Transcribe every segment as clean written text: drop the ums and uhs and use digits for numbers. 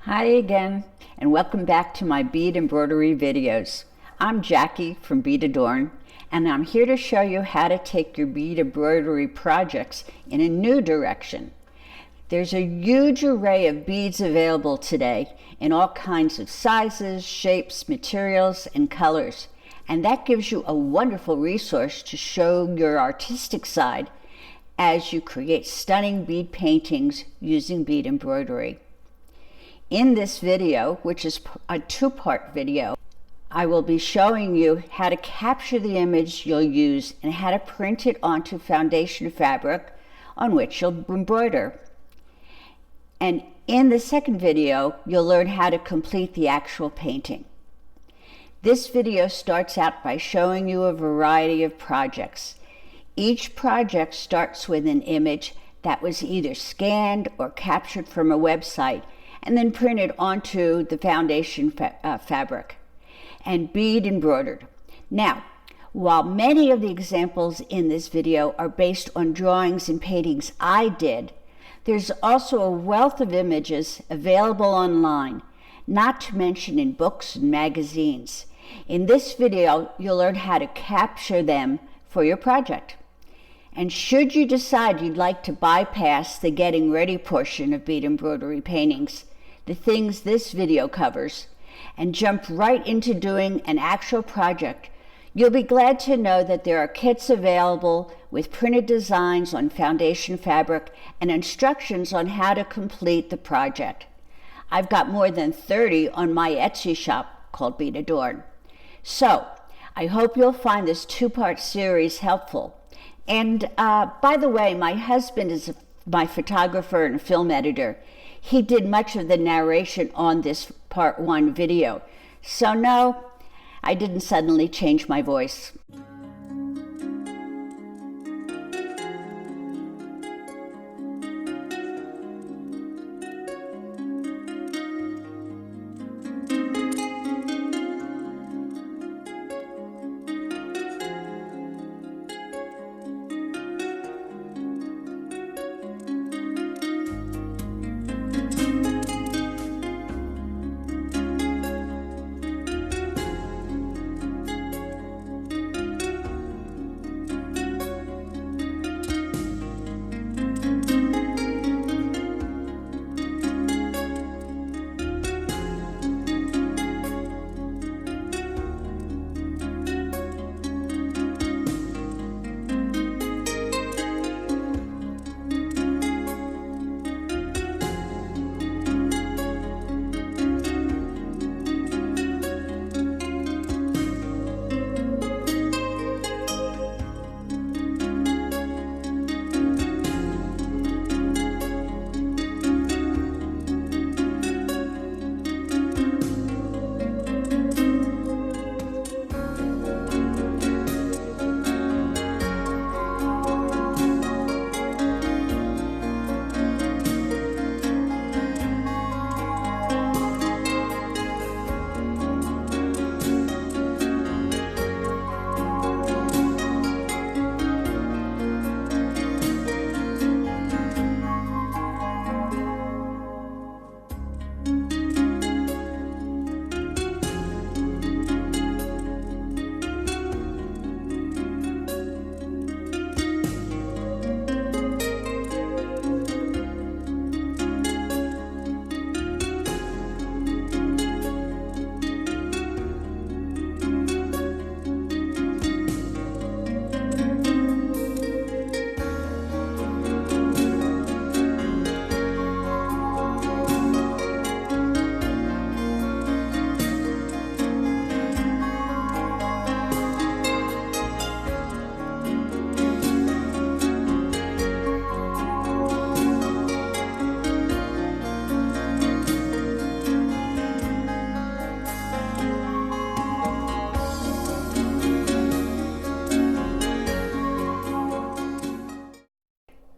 Hi again, and welcome back to my bead embroidery videos. I'm Jackie from Beadadorn, and I'm here to show you how to take your bead embroidery projects in a new direction. There's a huge array of beads available today in all kinds of sizes, shapes, materials, and colors, and that gives you a wonderful resource to show your artistic side as you create stunning bead paintings using bead embroidery. In this video, which is a two-part video, I will be showing you how to capture the image you'll use and how to print it onto foundation fabric on which you'll embroider. And in the second video, you'll learn how to complete the actual painting. This video starts out by showing you a variety of projects. Each project starts with an image that was either scanned or captured from a website and then printed onto the foundation fabric and bead embroidered. Now, while many of the examples in this video are based on drawings and paintings I did, there's also a wealth of images available online, not to mention in books and magazines. In this video, you'll learn how to capture them for your project. And should you decide you'd like to bypass the getting ready portion of bead embroidery paintings, the things this video covers, and jump right into doing an actual project, you'll be glad to know that there are kits available with printed designs on foundation fabric and instructions on how to complete the project. I've got more than 30 on my Etsy shop called Beadadorn. So, I hope you'll find this two-part series helpful. And by the way, my husband is my photographer and film editor. He did much of the narration on this part 1 video. So no, I didn't suddenly change my voice.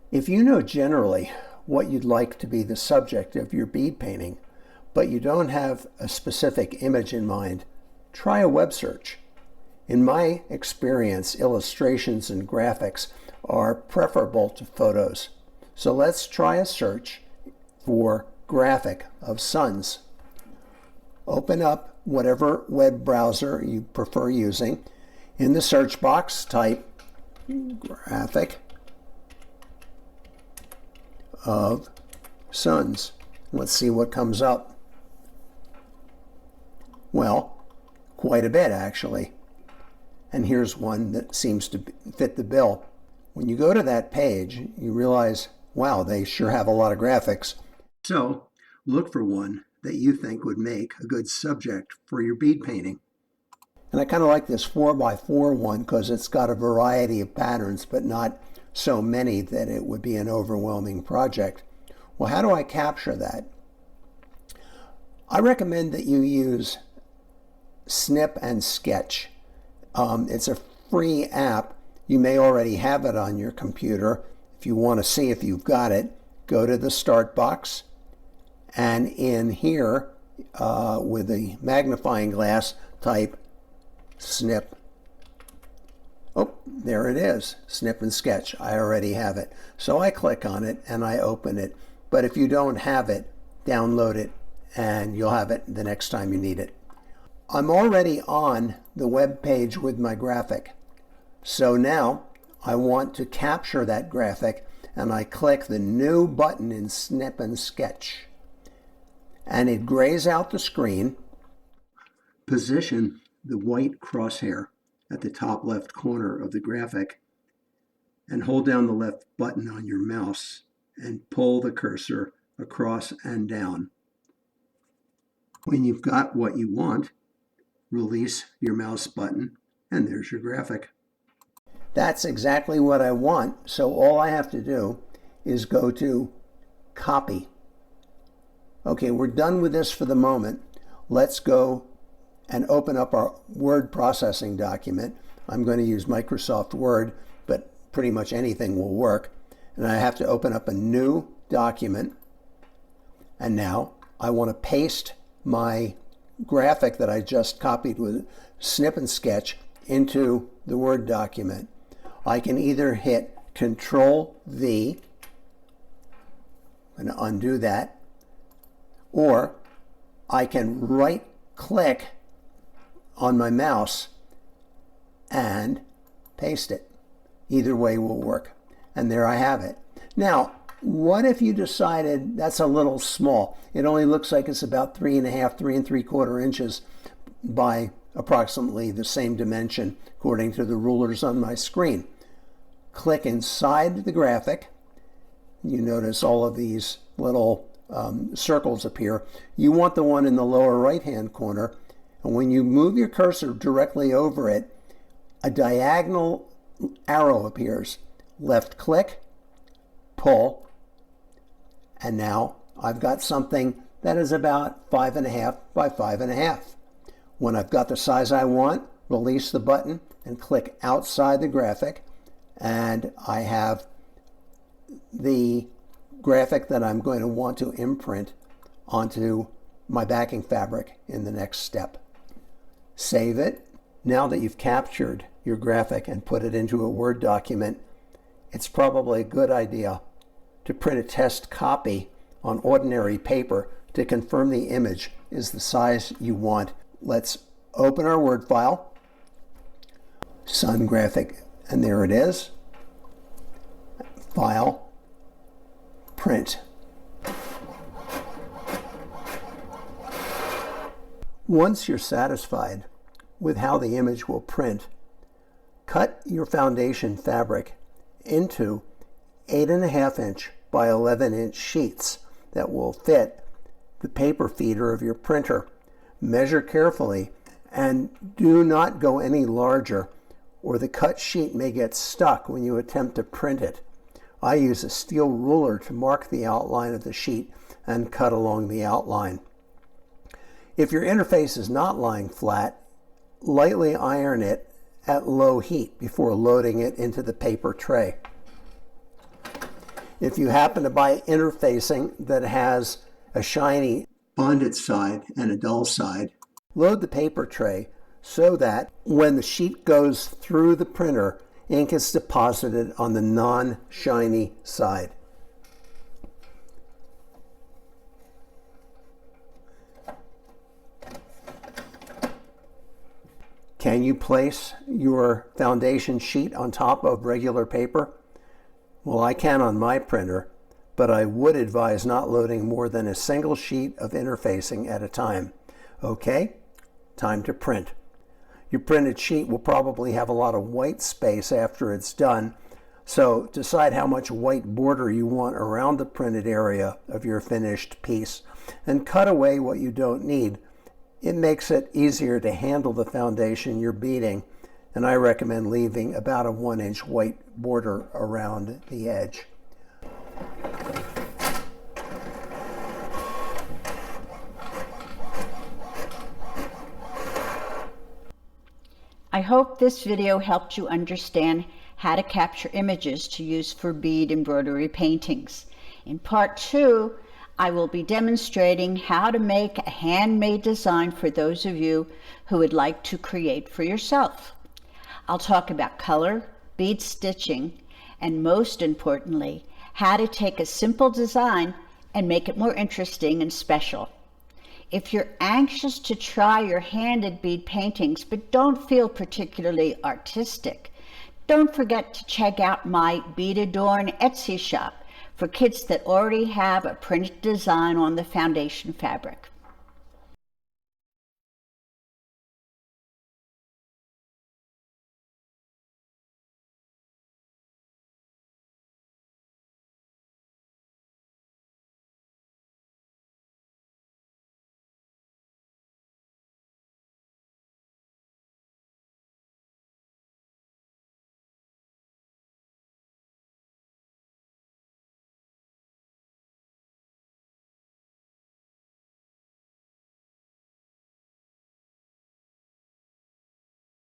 If you know generally what you'd like to be the subject of your bead painting, but you don't have a specific image in mind, try a web search. In my experience, illustrations and graphics are preferable to photos. So let's try a search for graphic of suns. Open up whatever web browser you prefer using. In the search box, type graphic of suns. Let's see what comes up. Well, quite a bit actually. And here's one that seems to fit the bill. When you go to that page, you realize, wow, they sure have a lot of graphics. So look for one that you think would make a good subject for your bead painting. And I kind of like this 4x4 one because it's got a variety of patterns, but not so many that it would be an overwhelming project. Well, how do I capture that? I recommend that you use Snip and Sketch. It's a free app. You may already have it on your computer. If you want to see if you've got it, go to the Start box, and in here, with the magnifying glass, type Snip. Oh, there it is, Snip and Sketch. I already have it. So I click on it and I open it. But if you don't have it, download it and you'll have it the next time you need it. I'm already on the web page with my graphic. So now I want to capture that graphic, and I click the new button in Snip and Sketch. And it grays out the screen. Position the white crosshair at the top left corner of the graphic and hold down the left button on your mouse and pull the cursor across and down. When you've got what you want, release your mouse button and there's your graphic. That's exactly what I want, so all I have to do is go to Copy. Okay, we're done with this for the moment. Let's go and open up our word processing document. I'm going to use Microsoft Word, but pretty much anything will work. And I have to open up a new document. And now I want to paste my graphic that I just copied with Snip and Sketch into the Word document. I can either hit Control V, I'm going to undo that, or I can right click on my mouse and paste it. Either way will work. And there I have it. Now, what if you decided that's a little small? It only looks like it's about 3.5, 3 3/4 inches by approximately the same dimension according to the rulers on my screen. Click inside the graphic. You notice all of these little circles appear. You want the one in the lower right hand corner, and when you move your cursor directly over it, a diagonal arrow appears. Left click, pull, and now I've got something that is about 5.5 by 5.5. When I've got the size I want, release the button and click outside the graphic, and I have the graphic that I'm going to want to imprint onto my backing fabric in the next step. Save it. Now that you've captured your graphic and put it into a Word document, it's probably a good idea to print a test copy on ordinary paper to confirm the image is the size you want. Let's open our Word file, Sun graphic, and there it is. File, print. Once you're satisfied with how the image will print, cut your foundation fabric into 8.5 inch by 11 inch sheets that will fit the paper feeder of your printer. Measure carefully and do not go any larger, or the cut sheet may get stuck when you attempt to print it. I use a steel ruler to mark the outline of the sheet and cut along the outline. If your interface is not lying flat, lightly iron it at low heat before loading it into the paper tray. If you happen to buy interfacing that has a shiny bonded side and a dull side, load the paper tray so that when the sheet goes through the printer, ink is deposited on the non-shiny side. Can you place your foundation sheet on top of regular paper? Well, I can on my printer, but I would advise not loading more than a single sheet of interfacing at a time. Okay, time to print. Your printed sheet will probably have a lot of white space after it's done, so decide how much white border you want around the printed area of your finished piece and cut away what you don't need. It makes it easier to handle the foundation you're beading, and I recommend leaving about a 1-inch white border around the edge. I hope this video helped you understand how to capture images to use for bead embroidery paintings. In part 2, I will be demonstrating how to make a handmade design for those of you who would like to create for yourself. I'll talk about color, bead stitching, and most importantly, how to take a simple design and make it more interesting and special. If you're anxious to try your handed bead paintings but don't feel particularly artistic, don't forget to check out my Beadadorn Etsy shop for kits that already have a printed design on the foundation fabric.